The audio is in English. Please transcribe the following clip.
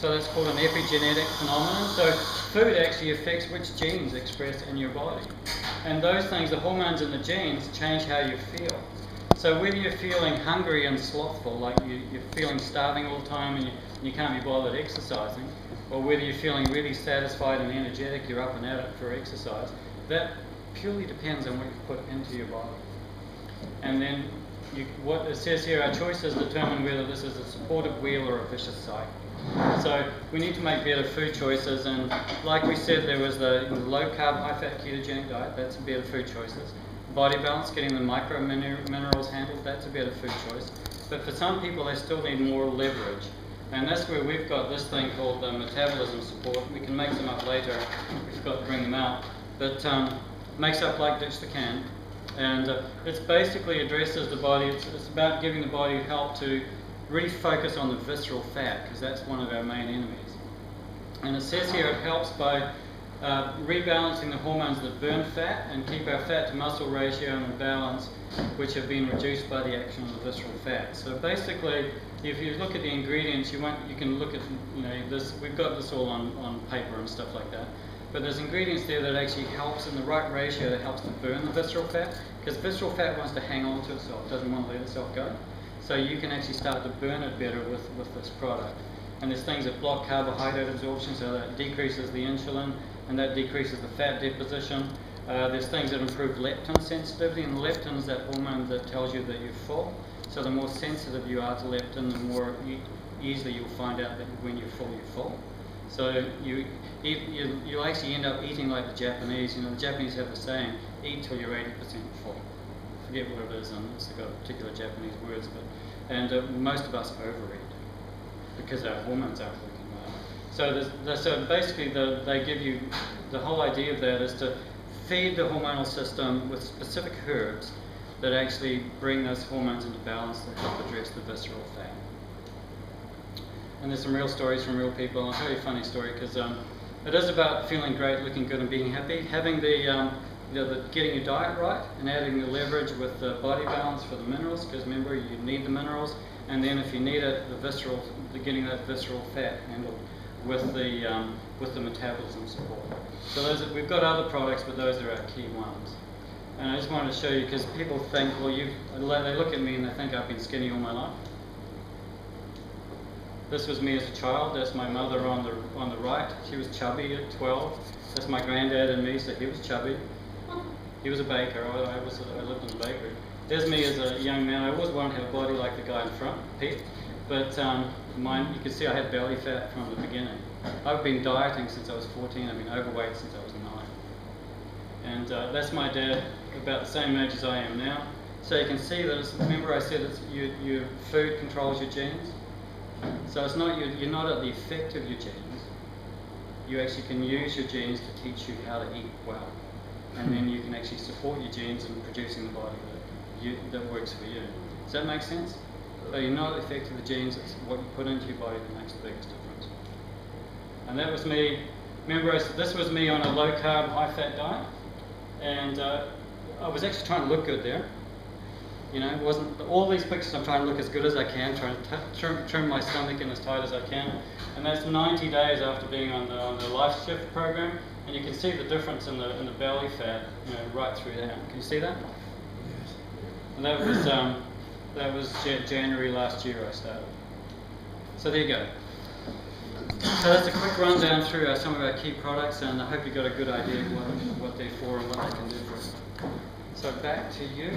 So that's called an epigenetic phenomenon. So food actually affects which genes express in your body. And those things, the hormones in the genes, change how you feel. So whether you're feeling hungry and slothful, like you're feeling starving all the time and you can't be bothered exercising, or whether you're feeling really satisfied and energetic, you're up and at it for exercise, that purely depends on what you put into your body. And then what it says here, our choices determine whether this is a supportive wheel or a vicious cycle. So we need to make better food choices, and like we said, there was the low carb, high fat ketogenic diet, that's better food choices. Body balance, getting the micro minerals handled, that's a better food choice. But for some people, they still need more leverage. And that's where we've got this thing called metabolism support. We can make them up later. We forgot to bring them out. But makes up like ditch the can. And it's basically addresses the body. It's about giving the body help to really focus on the visceral fat, because that's one of our main enemies. And it says here it helps by rebalancing the hormones that burn fat and keep our fat to muscle ratio in balance, which have been reduced by the action of the visceral fat. So basically, if you look at the ingredients, you can look at, this. We've got this all on paper and stuff like that. But there's ingredients there that actually helps in the right ratio that helps to burn the visceral fat, because visceral fat wants to hang on to itself, doesn't want to let itself go. So you can actually start to burn it better with this product. And there's things that block carbohydrate absorption, so that decreases the insulin, and that decreases the fat deposition. There's things that improve leptin sensitivity, and leptin is that hormone that tells you that you're full. So the more sensitive you are to leptin, the more easily you'll find out that when you're full, you're full. So you'll actually end up eating like the Japanese. The Japanese have a saying, eat till you're 80% full. I forget what it is, and it's got particular Japanese words, and most of us overeat because our hormones aren't working well. So basically they give you, the whole idea of that is to feed the hormonal system with specific herbs that actually bring those hormones into balance that help address the visceral fat. And there's some real stories from real people. I'll tell you a funny story, because it is about feeling great, looking good and being happy. Having getting your diet right and adding the leverage with the body balance for the minerals, because remember, you need the minerals. And then if you need it, getting that visceral fat handled with the metabolism support. So we've got other products, but those are our key ones. And I just wanted to show you, because people think, well, they look at me and they think I've been skinny all my life. This was me as a child. That's my mother on the right. She was chubby at 12. That's my granddad and me, so he was chubby. He was a baker. I lived in a bakery. There's me as a young man. I always wanted to have a body like the guy in front, Pete. But you can see I had belly fat from the beginning. I've been dieting since I was 14. I've been overweight since I was 9. And that's my dad, about the same age as I am now. So you can see that, remember I said your food controls your genes? So it's not you're not at the effect of your genes. You actually can use your genes to teach you how to eat well. And then you can actually support your genes in producing the body that works for you. Does that make sense? So you're not at the effect of the genes, it's what you put into your body that makes the biggest difference. And that was me. Remember, this was me on a low carb, high fat diet. And I was actually trying to look good there. It wasn't all these pictures. I'm trying to look as good as I can, trying to trim my stomach in as tight as I can. And that's 90 days after being on the Life Shift program, and you can see the difference in the belly fat, right through that. Can you see that? Yes. And that was January last year I started. So there you go. So that's a quick rundown through some of our key products, and I hope you got a good idea of what they're for and what they can do for us. So back to you.